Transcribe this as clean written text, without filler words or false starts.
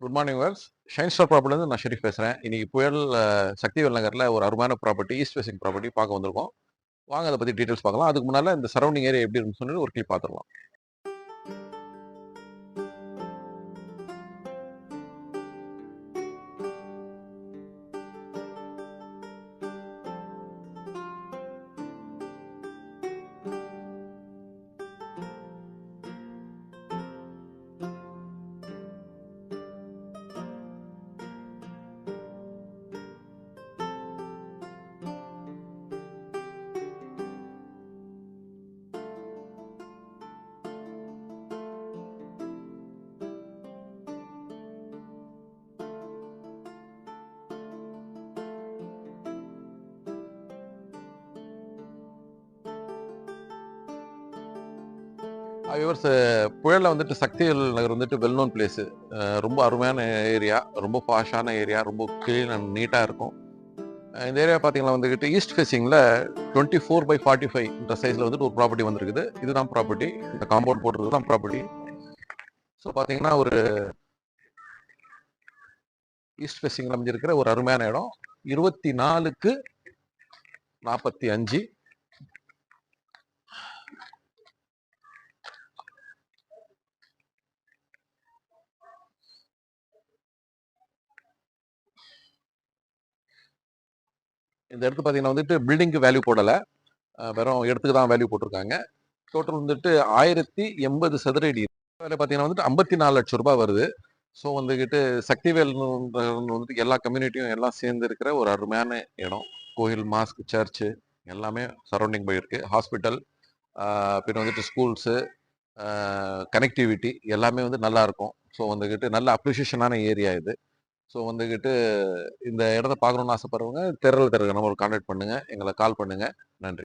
Good morning வர்ஸ் shine star ப்ராப்பர்ட்டிலேருந்து நான் ஷெரீஃப் பேசுகிறேன். இன்னைக்கு புயல் சக்திவேல் நகரில் ஒரு அருமையான ப்ராப்பர்ட்டி, ஈஸ்ட் ஃபேசிங் ப்ராப்பர்ட்டி பார்க்க வந்திருக்கோம். வாங்க அதை பற்றி டீட்டெயில்ஸ் பார்க்கலாம். அதுக்கு முன்னால் இந்த சரௌண்டிங் ஏரியா எப்படி இருக்குன்னு சொல்லி ஒரு கிளிப் பார்த்துடலாம். வியூவர்ஸ், புயலில் வந்துட்டு சக்திவேல் நகர் வந்துட்டு வெல் நோன் பிளேஸு. ரொம்ப அருமையான ஏரியா, ரொம்ப பாஷான ஏரியா, ரொம்ப க்ளீன் அண்ட் நீட்டாக இருக்கும். இந்த ஏரியா பார்த்தீங்கன்னா வந்துக்கிட்டு ஈஸ்ட் ஃபேசிங்கில் 24/45 இந்த சைஸில் வந்துட்டு ஒரு ப்ராப்பர்ட்டி வந்திருக்குது. இதுதான் ப்ராப்பர்ட்டி, இந்த காம்பவுண்ட் போட்டுருக்கு தான் ப்ராப்பர்ட்டி. ஸோ பார்த்தீங்கன்னா ஒரு ஈஸ்ட் ஃபேசிங்கில் அமைஞ்சிருக்கிற ஒரு அருமையான இடம். 24/45. இந்த இடத்து பார்த்தீங்கன்னா வந்துட்டு பில்டிங்க்கு வேல்யூ போடலை, வெறும் இடத்துக்கு தான் வேல்யூ போட்டிருக்காங்க. டோட்டல் வந்துட்டு 1080 சதுர அடி. வேலை பார்த்தீங்கன்னா வந்துட்டு 54 லட்சம் ரூபாய் வருது. ஸோ வந்துக்கிட்டு சக்திவேல் வந்துட்டு எல்லா கம்யூனிட்டியும் எல்லாம் சேர்ந்து இருக்கிற ஒரு அருமையான இடம். கோயில், மாஸ்க், சர்ச்சு எல்லாமே சரௌண்டிங் போயிருக்கு. ஹாஸ்பிட்டல், பின்ன வந்துட்டு ஸ்கூல்ஸு, கனெக்டிவிட்டி எல்லாமே வந்து நல்லா இருக்கும். ஸோ வந்துக்கிட்டு நல்ல அப்ரிஷியேஷனான ஏரியா இது. ஸோ வந்துக்கிட்டு இந்த இடத்த பார்க்கணுன்னு ஆசைப்படுறவங்க தெருக்க நம்பருக்கு கான்டாக்ட் பண்ணுங்கள், எங்களை கால் பண்ணுங்கள். நன்றி.